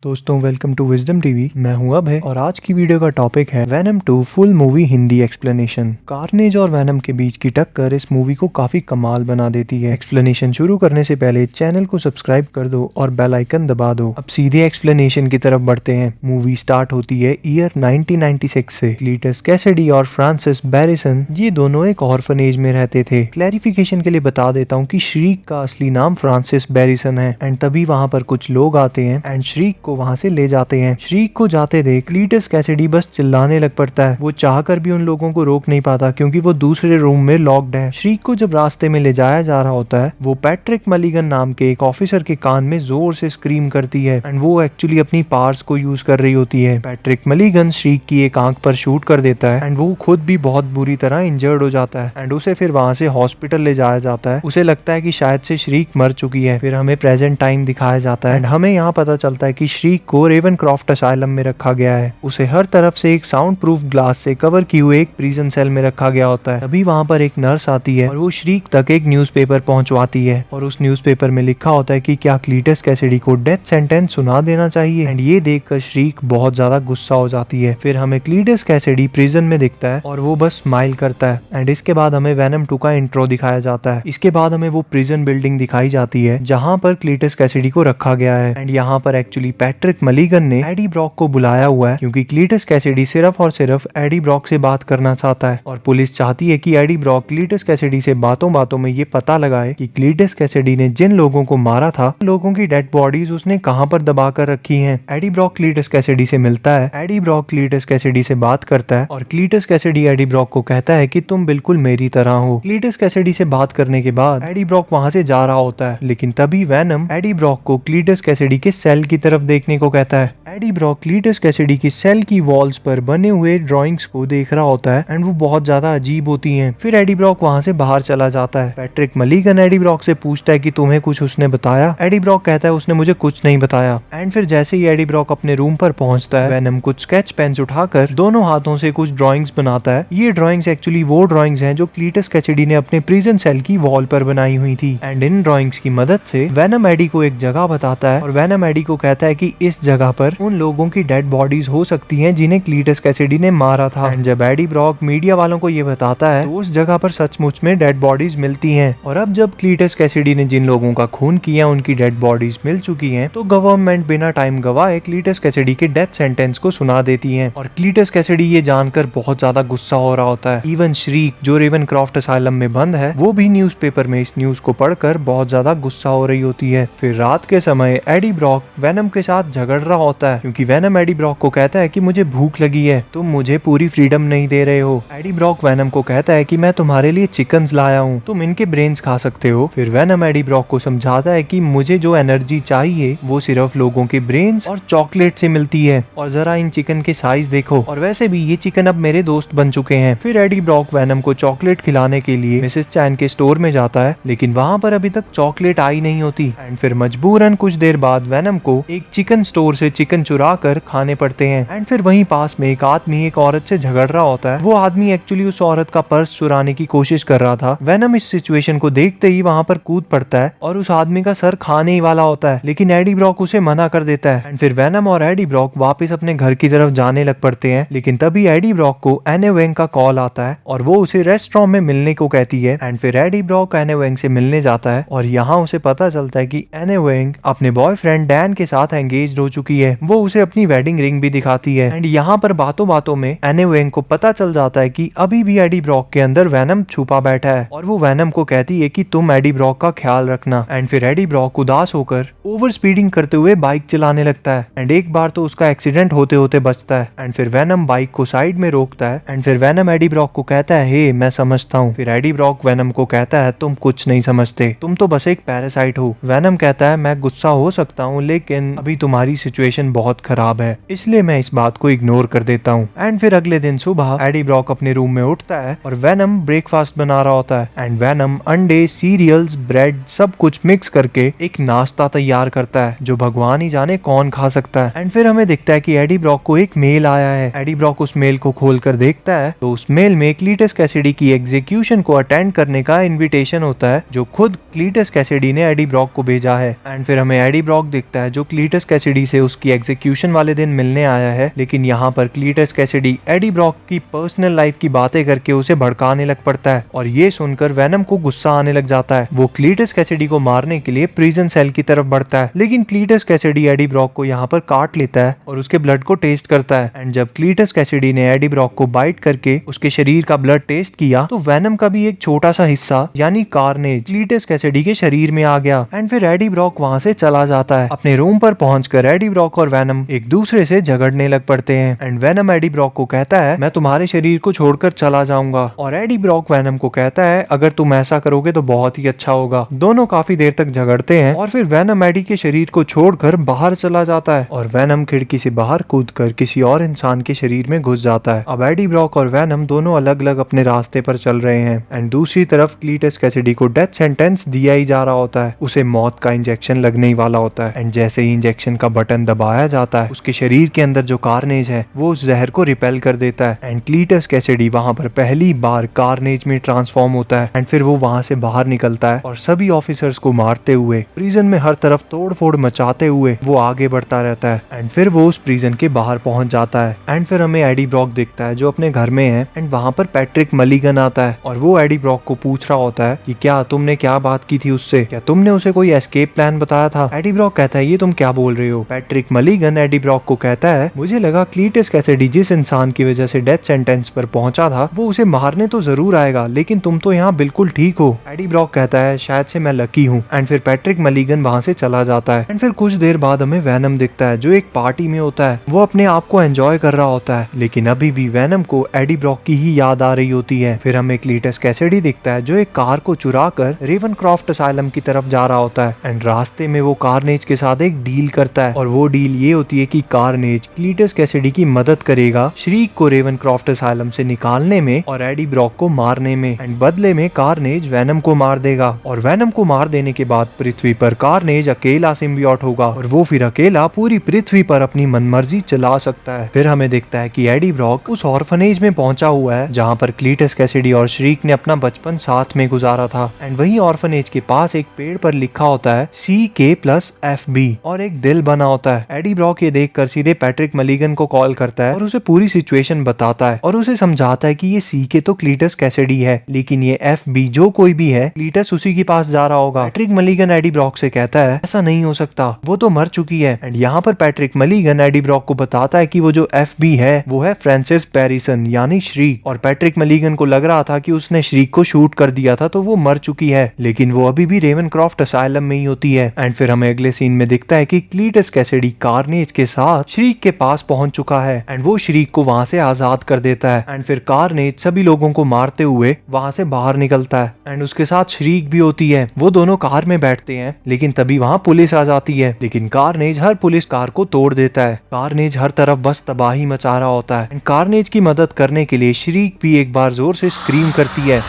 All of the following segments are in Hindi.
दोस्तों वेलकम टू विजडम टीवी। मैं हूं अभय और आज की वीडियो का टॉपिक है venom 2 full movie Hindi explanation. Carnage और वेनम के बीच की टक्कर इस मूवी को काफी कमाल बना देती है। एक्सप्लेनेशन शुरू करने से पहले चैनल को सब्सक्राइब कर दो और बेल आइकन दबा दो। अब सीधे एक्सप्लेनेशन की तरफ बढ़ते हैं। मूवी स्टार्ट होती है ईयर 1996 से। क्लीटस कैसिडी और फ्रांसिस बैरिसन ये दोनों एक ऑर्फनेज में रहते थे। क्लैरिफिकेशन के लिए बता देता हूँ कि श्रीक का असली नाम फ्रांसिस बैरिसन है। एंड तभी वहाँ पर कुछ लोग आते हैं एंड श्रीक को वहां से ले जाते हैं। श्रीक को जाते देख क्लीटस कैसिडी बस चिल्लाने लग पड़ता है। वो चाहकर भी उन लोगों को रोक नहीं पाता क्योंकि वो दूसरे रूम में लॉक्ड है। श्रीक को जब रास्ते में ले जाया जा रहा होता है वो पैट्रिक मलिगन नाम के एक ऑफिसर के कान में जोर से स्क्रीम करती है एंड वो एक्चुअली अपनी पावर्स को यूज कर रही होती है। पैट्रिक मलिगन श्रीक की एक आंख पर शूट कर देता है एंड वो खुद भी बहुत बुरी तरह इंजर्ड हो जाता है एंड उसे फिर वहां से हॉस्पिटल ले जाया जाता है। उसे लगता है कि शायद से श्रीक मर चुकी है। फिर हमें प्रेजेंट टाइम दिखाया जाता है एंड हमें यहाँ पता चलता है कि श्रीक को रेवनक्रॉफ्ट असाइलम में रखा गया है। उसे हर तरफ से एक साउंड प्रूफ ग्लास से कवर किए हुए एक प्रिजन सेल में रखा गया होता है। तभी वहां पर एक नर्स आती है और वो श्रीक तक एक न्यूज़पेपर पहुंचवाती है और उस न्यूज़पेपर में लिखा होता है कि क्या क्लीटस कैसिडी को डेथ सेंटेंस सुना देना चाहिए। एंड ये देखकर श्रीक बहुत ज्यादा गुस्सा हो जाती है। फिर हमें क्लीटस कैसिडी प्रिजन में दिखता है और वो बस स्माइल करता है एंड इसके बाद हमें वेनम 2 का इंट्रो दिखाया जाता है। इसके बाद हमें वो प्रिजन बिल्डिंग दिखाई जाती है जहाँ पर क्लीटस कैसिडी को रखा गया है एंड यहाँ पर एक्चुअली पैट्रिक मलिगन ने एडी ब्रॉक को बुलाया हुआ है क्योंकि क्लीटस कैसिडी सिर्फ और सिर्फ एडी ब्रॉक से बात करना चाहता है और पुलिस चाहती है कि एडी ब्रॉक क्लीटस कैसिडी से बातों बातों में ये पता लगाए कि क्लीटस कैसिडी ने जिन लोगों को मारा था लोगों की डेड बॉडीज उसने कहां पर दबा कर रखी हैं। एडी ब्रॉक क्लीटस कैसिडी से मिलता है। एडी ब्रॉक क्लीटस कैसिडी से बात करता है और क्लीटस कैसिडी एडी ब्रॉक को कहता है कि तुम बिल्कुल मेरी तरह हो। क्लीटस कैसिडी से बात करने के बाद एडी ब्रॉक वहां से जा रहा होता है लेकिन तभी वेनम एडी ब्रॉक को क्लीटस कैसिडी के सेल की तरफ देखने को कहता है। एडी ब्रॉक क्लीटस कैसिडी की सेल की वॉल्स पर बने हुए ड्राइंग्स को देख रहा होता है एंड वो बहुत ज्यादा अजीब होती हैं। फिर एडी ब्रॉक वहां से बाहर चला जाता है। पैट्रिक मलिगन एडी ब्रॉक से पूछता है कि तुम्हें कुछ उसने बताया। एडी ब्रॉक कहता है उसने मुझे कुछ नहीं बताया। एंड फिर जैसे ही एडी ब्रॉक अपने रूम पर पहुंचता है वेनम कुछ स्केच पेन्स उठाकर दोनों हाथों से कुछ ड्राइंग्स बनाता है। ये ड्राइंग्स एक्चुअली वो ड्राइंग्स हैं जो क्लीटस कैसिडी ने अपने प्रिजन सेल की वॉल पर बनाई हुई थी एंड इन ड्राइंग्स की मदद से वेनम एडी को एक जगह बताता है और वेनम एडी को कहता है कि इस जगह पर उन लोगों की डेड बॉडीज हो सकती हैं जिन्हें क्लीटस कैसिडी ने मारा था। एंड जब एडी ब्रॉक मीडिया वालों को ये बताता है तो उस जगह पर सचमुच में डेड बॉडीज मिलती हैं और अब जब क्लीटस कैसिडी ने जिन लोगों का खून किया उनकी डेड बॉडीज मिल चुकी हैं तो गवर्नमेंट बिना टाइम गवाए क्लीटस कैसिडी के डेथ सेंटेंस को सुना देती है और क्लीटस कैसिडी ये जानकर बहुत ज्यादा गुस्सा हो रहा होता है। इवन श्रीक जो रेवनक्रॉफ्ट असाइलम में बंद है वो भी न्यूज़पेपर में इस न्यूज को पढ़कर बहुत ज्यादा गुस्सा हो रही होती है। फिर रात के समय एडी ब्रॉक वेनम के साथ झगड़ रहा होता है क्योंकि वेनम एडी ब्रॉक को कहता है कि मुझे भूख लगी है, तुम मुझे पूरी फ्रीडम नहीं दे रहे हो। एडी ब्रॉक वेनम को कहता है कि मैं तुम्हारे लिए चिकन्स लाया हूँ, तुम इनके ब्रेन्स खा सकते हो। फिर वेनम एडी ब्रॉक को समझाता है कि मुझे जो एनर्जी चाहिए वो सिर्फ लोगों के ब्रेन्स और चॉकलेट से मिलती है और जरा इन चिकन के साइज देखो और वैसे भी ये चिकन अब मेरे दोस्त बन चुके हैं। फिर एडी ब्रॉक वेनम को चॉकलेट खिलाने के लिए मिसेस चैन के स्टोर में जाता है लेकिन वहाँ पर अभी तक चॉकलेट आई नहीं होती एंड फिर मजबूरन कुछ देर बाद वेनम को एक चिकन स्टोर से चिकन चुरा कर खाने पड़ते हैं। एंड फिर वहीं पास में एक आदमी एक औरत से झगड़ रहा होता है। वो आदमी एक्चुअली उस औरत का पर्स चुराने की कोशिश कर रहा था। वेनम इस सिचुएशन को देखते ही वहां पर कूद पड़ता है और उस आदमी का सर खाने ही वाला होता है लेकिन एडी ब्रॉक उसे मना कर देता है। एंड फिर वेनम और एडी ब्रॉक वापस अपने घर की तरफ जाने लग पड़ते हैं लेकिन तभी एडी ब्रॉक को एने वेंग का कॉल आता है और वो उसे रेस्टोरेंट में मिलने को कहती है। एंड फिर एडी ब्रॉक एने वेंग से मिलने जाता है और यहाँ उसे पता चलता है कि एने वेंग अपने बॉयफ्रेंड डैन के साथ एंगेज्ड हो चुकी है। वो उसे अपनी वेडिंग रिंग भी दिखाती है एंड यहाँ पर बातों बातों में एने वेंग को पता चल जाता है कि अभी भी एडी ब्रॉक के अंदर वेनम छुपा बैठा है और वो वेनम को कहती है कि तुम एडी ब्रॉक का ख्याल रखना। एंड फिर एडी ब्रॉक उदास होकर ओवर स्पीडिंग करते हुए बाइक चलाने लगता है एंड एक बार तो उसका एक्सीडेंट होते होते बचता है। एंड फिर वेनम बाइक को साइड में रोकता है एंड फिर वेनम एडी ब्रॉक को कहता है हे मैं समझता हूँ। फिर एडी ब्रॉक वेनम को कहता है तुम कुछ नहीं समझते, तुम तो बस एक पैरासाइट हो। वेनम कहता है मैं गुस्सा हो सकता हूँ लेकिन अभी तुम्हारी सिचुएशन बहुत खराब है इसलिए मैं इस बात को इग्नोर कर देता हूँ। एंड फिर अगले दिन सुबह एडी ब्रॉक अपने रूम में उठता है और वेनम ब्रेकफास्ट बना रहा होता है एंड वेनम अंडे, सीरियल्स, ब्रेड सब कुछ मिक्स करके एक नाश्ता तैयार करता है जो भगवान ही जाने कौन खा सकता है। एंड फिर हमें दिखता है कि एडी ब्रॉक को एक मेल आया है। एडी ब्रॉक उस मेल को खोलकर देखता है तो उस मेल में क्लीटस कैसिडी की एग्जीक्यूशन को अटेंड करने का इन्विटेशन होता है जो खुद क्लीटस कैसिडी ने एडी ब्रॉक को भेजा है। एंड फिर हमें एडी ब्रॉक दिखता है जो क्लीटस कैसिडी से उसकी एग्जीक्यूशन वाले दिन मिलने आया है, लेकिन यहाँ पर क्लीटस कैसिडी एडी ब्रॉक की पर्सनल लाइफ की बातें करके उसे भड़काने लग पड़ता है और ये सुनकर वेनम को गुस्सा आने लग जाता है। वो क्लीटस कैसिडी को मारने के लिए प्रिजन सेल की तरफ बढ़ता है, लेकिन क्लीटस कैसिडी एडी ब्रॉक को यहाँ पर काट लेता है और उसके ब्लड को टेस्ट करता है। एंड जब क्लीटस कैसिडी ने एडी ब्रॉक को बाइट करके उसके शरीर का ब्लड टेस्ट किया तो वेनम का भी एक छोटा सा हिस्सा यानी कार्नेज क्लीटस कैसिडी के शरीर में आ गया। एंड फिर एडी ब्रॉक वहाँ से चला जाता है। अपने रूम पर पहुंचकर एडी ब्रॉक और वेनम एक दूसरे से झगड़ने लग पड़ते हैं। एंड वेनम एडी ब्रॉक को कहता है मैं तुम्हारे शरीर को छोड़कर चला जाऊंगा, और एडी ब्रॉक वेनम को कहता है अगर तुम ऐसा करोगे तो बहुत ही अच्छा होगा। दोनों काफी देर तक झगड़ते हैं और फिर वेनम एडी के शरीर को छोड़कर बाहर चला जाता है और वेनम खिड़की से बाहर कूदकर किसी और इंसान के शरीर में घुस जाता है। अब एडी ब्रॉक और वेनम दोनों अलग अलग अपने रास्ते पर चल रहे हैं। एंड दूसरी तरफ क्लीटस कैसिडी को डेथ सेंटेंस दिया ही जा रहा होता है, उसे मौत का इंजेक्शन लगने ही वाला होता है। एंड जैसे ही इंजेक्शन का बटन दबाया जाता है उसके शरीर के अंदर जो कार्नेज है वो उस जहर को रिपेल कर देता है। एंड क्लीटस कैसिडी वहां पर पहली बार कार्नेज में ट्रांसफॉर्म होता है। एंड फिर वो वहां से बाहर निकलता है और सभी ऑफिसर्स को मारते हुए प्रिजन में हर तरफ तोड़ फोड़ मचाते हुए वो आगे बढ़ता रहता है। एंड फिर वो उस प्रिजन के बाहर पहुंच जाता है। एंड फिर हमें एडी ब्रॉक दिखता है जो अपने घर में है। एंड वहां पर पैट्रिक मलीगन आता है और वो एडी ब्रॉक को पूछ रहा होता है कि क्या तुमने क्या बात की थी उससे, क्या तुमने उसे कोई एस्केप प्लान बताया था। एडी ब्रॉक कहता है ये तुम क्या बोल रहे हो। पैट्रिक मलीगन एडी ब्रॉक को कहता है मुझे लगा क्लीटस कैसिडी जिस इंसान की वजह से डेथ सेंटेंस पर पहुंचा था वो उसे मारने तो जरूर आएगा, लेकिन तुम तो यहाँ बिल्कुल ठीक हो। एडी ब्रॉक कहता है शायद से मैं लकी हूँ। एंड फिर पैट्रिक मलीगन वहाँ से चला जाता है। एंड फिर कुछ देर बाद हमें वेनम दिखता है जो एक पार्टी में होता है। वो अपने आप को एंजॉय कर रहा होता है, लेकिन अभी भी वेनम को एडी ब्रॉक की ही याद आ रही होती है। फिर हमें क्लीटस कैसिडी दिखता है जो एक कार को चुरा कर रेवनक्रॉफ्ट असाइलम की तरफ जा रहा होता है। एंड रास्ते में वो कार्नेज के साथ एक डील करता है और वो डील ये होती है कि कार्नेज क्लीटस कैसिडी की मदद करेगा श्रीक को रेवनक्रॉफ्ट असाइलम से निकालने में और एडी ब्रॉक को मारने में। एंड बदले में कार्नेज वेनम को मार देगा और वेनम को मार देने के बाद पृथ्वी पर कार्नेज अकेला सिम्बियोट होगा और वो फिर अकेला पूरी पृथ्वी पर अपनी मनमर्जी चला सकता है। फिर हमें दिखता है कि एडी ब्रॉक उस ऑर्फनेज में पहुंचा हुआ है जहाँ पर क्लीटस कैसिडी और श्रीक ने अपना बचपन साथ में गुजारा था। एंड वही ऑर्फनेज के पास एक पेड़ पर लिखा होता है CK+FB और एक दिल बना होता है। एडी ब्रॉक ये देखकर सीधे पैट्रिक मलीगन को कॉल करता है और उसे पूरी सिचुएशन बताता है और उसे समझाता है कि ये CK तो क्लीटस कैसिडी है, लेकिन ये FB जो कोई भी है क्लीटस उसी के पास जा रहा होगा। पैट्रिक मलीगन एडी ब्रॉक से कहता है ऐसा नहीं हो सकता, वो तो मर चुकी है। एंड यहाँ पर पैट्रिक मलीगन एडी ब्रॉक को बताता है कि वो जो FB है वो है फ्रांसिस पैरिसन यानी श्रीक, और पैट्रिक मलीगन को लग रहा था कि उसने श्रीक को शूट कर दिया था तो वो मर चुकी है, लेकिन वो अभी भी रेवनक्रॉफ्ट असाइलम में ही होती है। एंड फिर हमें अगले सीन में दिखता है कि क्लीटस कैसिडी कार्नेज के साथ श्रीक के पास पहुंच चुका है एंड वो श्रीक को वहां से आजाद कर देता है। एंड फिर कार्नेज सभी लोगों को मारते हुए वहां से बाहर निकलता है एंड उसके साथ श्रीक भी होती है। वो दोनों कार में बैठते हैं, लेकिन तभी वहां पुलिस आ जाती है, लेकिन कार्नेज हर पुलिस कार को तोड़ देता है। कार्नेज हर तरफ बस तबाही मचा रहा होता है। कार्नेज की मदद करने के लिए श्रीक भी एक बार जोर से स्क्रीम करती है,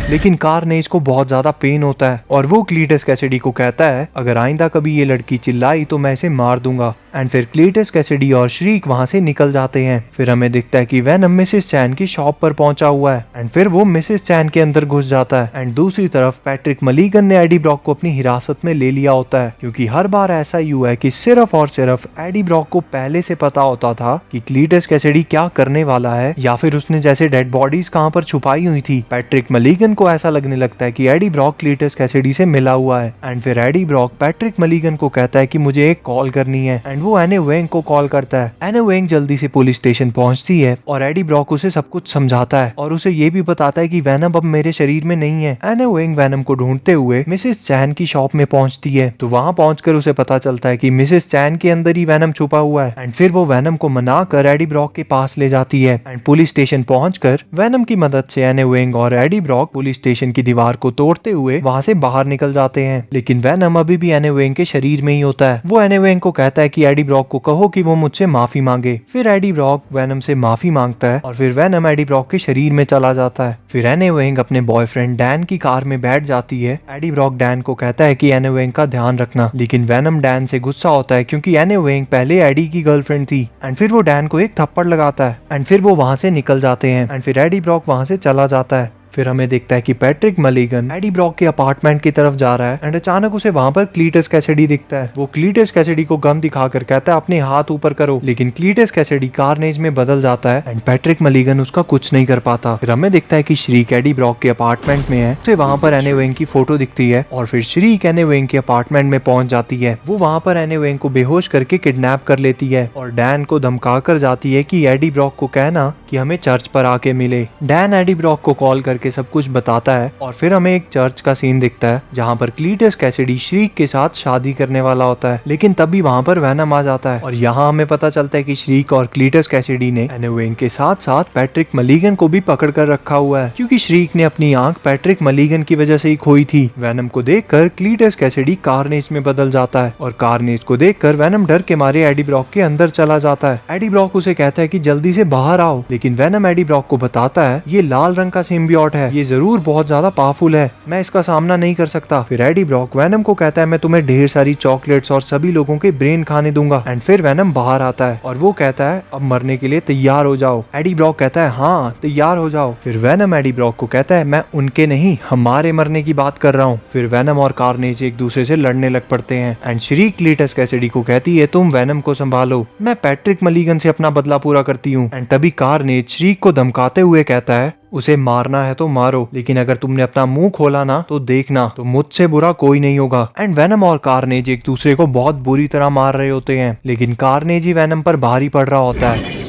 लेकिन कार्नेज को बहुत ज्यादा पेन होता है और वो क्लीटस कैसिडी को कहता है अगर आइंदा कभी ये लड़की चिल्लाई तो मैं इसे मार दूंगा। एंड फिर क्लीटस कैसिडी और श्रीक वहां से निकल जाते हैं। फिर हमें दिखता है कि वेनम मिसेस चैन की शॉप पर पहुंचा हुआ है एंड फिर वो मिसेस चैन के अंदर घुस जाता है। एंड दूसरी तरफ पैट्रिक मलीगन ने एडी ब्रॉक को अपनी हिरासत में ले लिया होता है, क्योंकि हर बार ऐसा ही हुआ है कि सिर्फ और सिर्फ एडी ब्रॉक को पहले से पता होता था कि क्लीटस कैसिडी क्या करने वाला है, या फिर उसने जैसे डेड बॉडीज कहाँ पर छुपाई हुई थी। पैट्रिक मलीगन को ऐसा लगने लगता है कि एडी ब्रॉक क्लीटस कैसिडी से मिला हुआ है। एंड फिर एडी ब्रॉक पैट्रिक मलीगन को कहता है कि मुझे एक कॉल करनी है एंड वो एने वेंग को कॉल करता है। एने वेंग जल्दी से पुलिस स्टेशन पहुंचती है और एडी ब्रॉक उसे सब कुछ समझाता है और उसे ये भी बताता है कि वेनम अब मेरे शरीर में नहीं है। एने वेंग वेनम को ढूंढते हुए मिसेस चैन की शॉप में पहुंचती है, तो वहां पहुंचकर उसे पता चलता है कि मिसेस चैन के अंदर ही वेनम छुपा हुआ है। एंड फिर वो वेनम को मनाकर एडी ब्रॉक के पास ले जाती है एंड पुलिस स्टेशन पहुंचकर वेनम की मदद से एने वेंग और एडी ब्रॉक पुलिस स्टेशन की दीवार को तोड़ते हुए वहां से बाहर निकल जाते हैं, लेकिन वेनम अभी भी एने वेंग के शरीर में ही होता है। वो एने वेंग को कहता है कि एडी ब्रॉक को कहो कि वो मुझसे माफी मांगे। फिर एडी ब्रॉक वेनम से माफी मांगता है और फिर वेनम एडी ब्रॉक के शरीर में चला जाता है। फिर एने वेंग अपने बॉयफ्रेंड डैन की कार में बैठ जाती है। एडी ब्रॉक डैन को कहता है कि एने वेंग का ध्यान रखना, लेकिन वेनम डैन से गुस्सा होता है क्योंकि एने वेंग पहले एडी की गर्लफ्रेंड थी। एंड फिर वो डैन को एक थप्पड़ लगाता है एंड फिर वो वहां से निकल जाते हैं एंड फिर एडी ब्रॉक वहां से चला जाता है। फिर हमें दिखता है कि पैट्रिक मलीगन एडी ब्रॉक के अपार्टमेंट की तरफ जा रहा है एंड अचानक उसे वहाँ पर क्लीटस कैसिडी दिखता है। वो क्लीटस कैसिडी को गन दिखाकर कहता है अपने हाथ ऊपर करो, लेकिन क्लीटस कैसिडी कार्नेज में बदल जाता है एंड पैट्रिक मलीगन उसका कुछ नहीं कर पाता। फिर हमें दिखता है कि श्रीक एडी ब्रॉक के अपार्टमेंट में है, उसे वहाँ पर एने वेंग की फोटो दिखती है और फिर श्रीक एने वेंग के अपार्टमेंट में पहुंच जाती है। वो वहाँ पर एने वेंग को बेहोश करके किडनैप कर लेती है और डैन को धमका कर जाती है कि एडी ब्रॉक को कहना कि हमें चर्च पर आके मिले। डैन एडी ब्रॉक को कॉल करके सब कुछ बताता है और फिर हमें एक चर्च का सीन दिखता है जहाँ पर क्लीटस कैसिडी श्रीक के साथ शादी करने वाला होता है, लेकिन तभी वहाँ पर वेनम आ जाता है और यहाँ हमें पता चलता है कि श्रीक और क्लीटस कैसिडी ने एने वेंग के साथ साथ पैट्रिक मलीगन को भी पकड़ कर रखा हुआ है, क्योंकि श्रीक ने अपनी आंख पैट्रिक मलीगन की वजह से ही खोई थी। वेनम को देखकर क्लीटस कैसिडी कार्नेज में बदल जाता है और कार्नेज को देखकर वेनम डर के मारे एडी ब्रॉक के अंदर चला जाता है। एडी ब्रॉक उसे कहता है कि जल्दी से बाहर आओ, लेकिन वेनम एडी ब्रॉक को बताता है ये लाल रंग का सिम्बियोट है, ये जरूर बहुत ज्यादा पावरफुल है, मैं इसका सामना नहीं कर सकता। फिर एडी ब्रॉक वेनम को कहता है मैं तुम्हें ढेर सारी चॉकलेट्स और सभी लोगों के ब्रेन खाने दूंगा एंड फिर वेनम बाहर आता है और वो कहता है अब मरने के लिए तैयार हो जाओ। एडी ब्रॉक कहता है हाँ तैयार हो जाओ। फिर वेनम एडी ब्रॉक को कहता है मैं उनके नहीं हमारे मरने की बात कर रहा हूँ। फिर वेनम और कार्नेज एक दूसरे से लड़ने लग पड़ते हैं एंड श्रीक क्लीटस कैसिडी को कहती है तुम वेनम को संभालो, मैं पैट्रिक मलीगन से अपना बदला पूरा करती हूँ। एंड तभी कार्नेज श्रीक को धमकाते हुए कहता है उसे मारना है तो मारो, लेकिन अगर तुमने अपना मुंह खोला ना तो देखना तो मुझसे बुरा कोई नहीं होगा। एंड वेनम और कार्नेज एक दूसरे को बहुत बुरी तरह मार रहे होते हैं, लेकिन कार्नेज ही वेनम पर भारी पड़ रहा होता है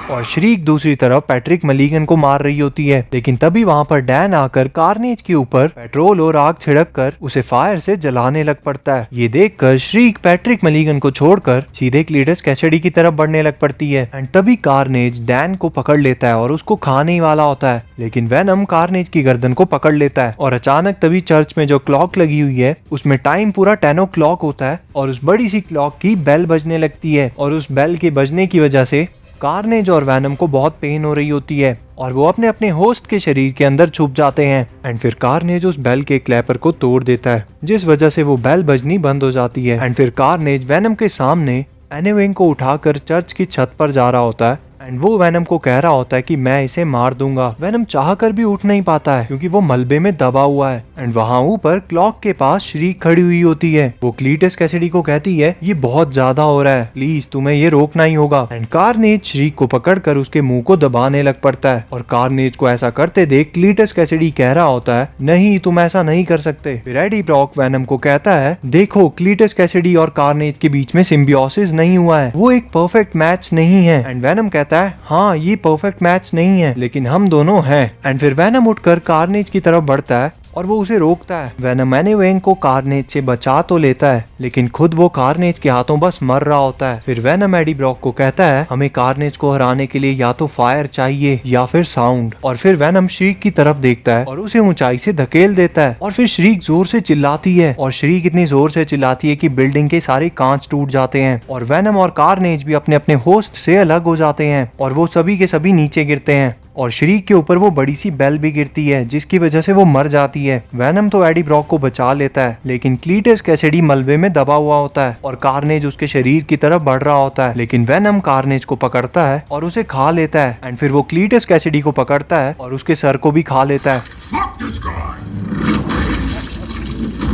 और श्रीक दूसरी तरफ पैट्रिक मलीगन को मार रही होती है। लेकिन तभी वहाँ पर डैन आकर कार्नेज के ऊपर पेट्रोल और आग छिड़क कर उसे फायर से जलाने लग पड़ता है। ये देखकर श्रीक पैट्रिक मलीगन को छोड़कर सीधे क्लीटस कैसिडी की तरफ बढ़ने लग पड़ती है एंड तभी कार्नेज डैन को पकड़ लेता है और उसको खाने ही वाला होता है, लेकिन वेनम कार्नेज की गर्दन को पकड़ लेता है और अचानक तभी चर्च में जो क्लॉक लगी हुई है उसमें टाइम पूरा 10 o'clock होता है और उस बड़ी सी क्लॉक की बेल बजने लगती है और उस बेल के बजने की वजह से कार्नेज और वेनम को बहुत पेन हो रही होती है और वो अपने अपने होस्ट के शरीर के अंदर छुप जाते हैं एंड फिर कार्नेज उस बेल के क्लैपर को तोड़ देता है, जिस वजह से वो बेल बजनी बंद हो जाती है। एंड फिर कार्नेज वेनम के सामने एने वेंग को उठाकर चर्च की छत पर जा रहा होता है एंड वो वेनम को कह रहा होता है कि मैं इसे मार दूंगा। वेनम चाहकर भी उठ नहीं पाता है क्योंकि वो मलबे में दबा हुआ है एंड वहाँ ऊपर क्लॉक के पास श्रीक खड़ी हुई होती है। वो क्लीटस कैसिडी को कहती है ये बहुत ज्यादा हो रहा है, प्लीज तुम्हें ये रोकना ही होगा। एंड कार्नेज श्रीक को पकड़कर उसके मुंह को दबाने लग पड़ता है और कार्नेज को ऐसा करते देख क्लीटस कैसिडी कह रहा होता है नहीं तुम ऐसा नहीं कर सकते। फिर एडी ब्रॉक वेनम को कहता है देखो क्लीटस कैसिडी और कार्नेज के बीच में सिम्बियोसिस नहीं हुआ है, वो एक परफेक्ट मैच नहीं है। एंड वेनम कहता है हाँ ये परफेक्ट मैच नहीं है लेकिन हम दोनों हैं। एंड फिर वेनम उठकर कार्नेज की तरफ बढ़ता है और वो उसे रोकता है। वेनम एने वेंग को कार्नेज से बचा तो लेता है लेकिन खुद वो कार्नेज के हाथों बस मर रहा होता है। फिर वेनम एडी ब्रॉक को कहता है हमें कार्नेज को हराने के लिए या तो फायर चाहिए या फिर साउंड। और फिर वेनम श्रीक की तरफ देखता है और उसे ऊंचाई से धकेल देता है और फिर श्रीक जोर से चिल्लाती है और श्रीक इतनी जोर से चिल्लाती है कि बिल्डिंग के सारे कांच टूट जाते हैं और वेनम और कार्नेज भी अपने अपने होस्ट से अलग हो जाते हैं और वो सभी के सभी नीचे गिरते हैं और श्रीक के ऊपर वो बड़ी सी बेल भी गिरती है जिसकी वजह से वो मर जाती है। वेनम तो एडी ब्रॉक को बचा लेता है लेकिन क्लीटस कैसिडी मलबे में दबा हुआ होता है और कार्नेज उसके शरीर की तरफ बढ़ रहा होता है, लेकिन वेनम कार्नेज को पकड़ता है और उसे खा लेता है एंड फिर वो क्लीटस कैसिडी को पकड़ता है और उसके सर को भी खा लेता है।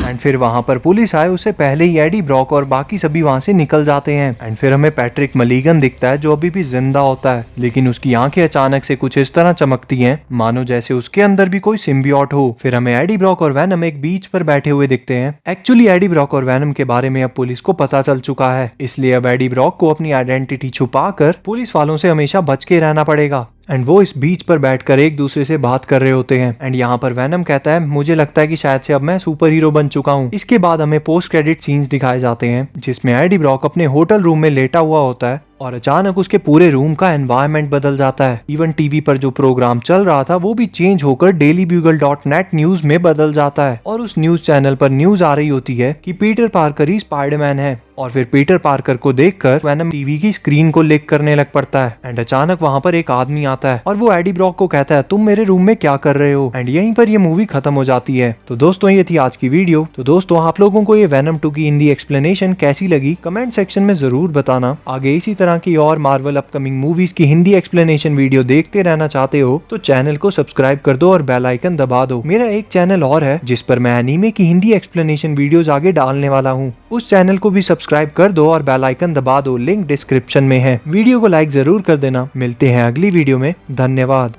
एंड फिर वहाँ पर पुलिस आए उससे पहले ही एडी ब्रॉक और बाकी सभी वहाँ से निकल जाते हैं। एंड फिर हमें पैट्रिक मलीगन दिखता है जो अभी भी जिंदा होता है, लेकिन उसकी आंखें अचानक से कुछ इस तरह चमकती हैं मानो जैसे उसके अंदर भी कोई सिम्बियोट हो। फिर हमें एडी ब्रॉक और वेनम एक बीच पर बैठे हुए दिखते हैं। एक्चुअली एडी ब्रॉक और वेनम के बारे में अब पुलिस को पता चल चुका है, इसलिए अब एडी ब्रॉक को अपनी आइडेंटिटी छुपाकर पुलिस वालों से हमेशा बच के रहना पड़ेगा। एंड वो इस बीच पर बैठकर एक दूसरे से बात कर रहे होते हैं। एंड यहाँ पर वेनम कहता है मुझे लगता है कि शायद से अब मैं सुपर हीरो बन चुका हूँ। इसके बाद हमें पोस्ट क्रेडिट सीन्स दिखाए जाते हैं जिसमें एडी ब्रॉक अपने होटल रूम में लेटा हुआ होता है और अचानक उसके पूरे रूम का एनवायरनमेंट बदल जाता है। इवन टीवी पर जो प्रोग्राम चल रहा था वो भी चेंज होकर dailybugle.net न्यूज में बदल जाता है और उस न्यूज चैनल पर न्यूज आ रही होती है कि पीटर पार्कर ही स्पाइडरमैन है। और फिर पीटर पार्कर को देखकर वेनम टीवी की स्क्रीन को लिक करने लग पड़ता है। एंड अचानक वहाँ पर एक आदमी आता है और वो एडी ब्रॉक को कहता है तुम मेरे रूम में क्या कर रहे हो। एंड यहीं पर ये मूवी खत्म हो जाती है। तो दोस्तों ये थी आज की वीडियो। तो दोस्तों आप लोगों को ये वेनम 2 की हिंदी एक्सप्लेनेशन कैसी लगी कमेंट सेक्शन में जरूर बताना। आगे इसी तरह की और मार्वल अपकमिंग मूवीज की हिंदी एक्सप्लेनेशन वीडियो देखते रहना चाहते हो तो चैनल को सब्सक्राइब कर दो और बेल आइकन दबा दो। मेरा एक चैनल और है जिस पर मैं एनीमे की हिंदी एक्सप्लेनेशन वीडियोस आगे डालने वाला हूँ, उस चैनल को भी सब्सक्राइब कर दो और बेल आइकन दबा दो, लिंक डिस्क्रिप्शन में है। वीडियो को लाइक जरूर कर देना। मिलते हैं अगली वीडियो में, धन्यवाद।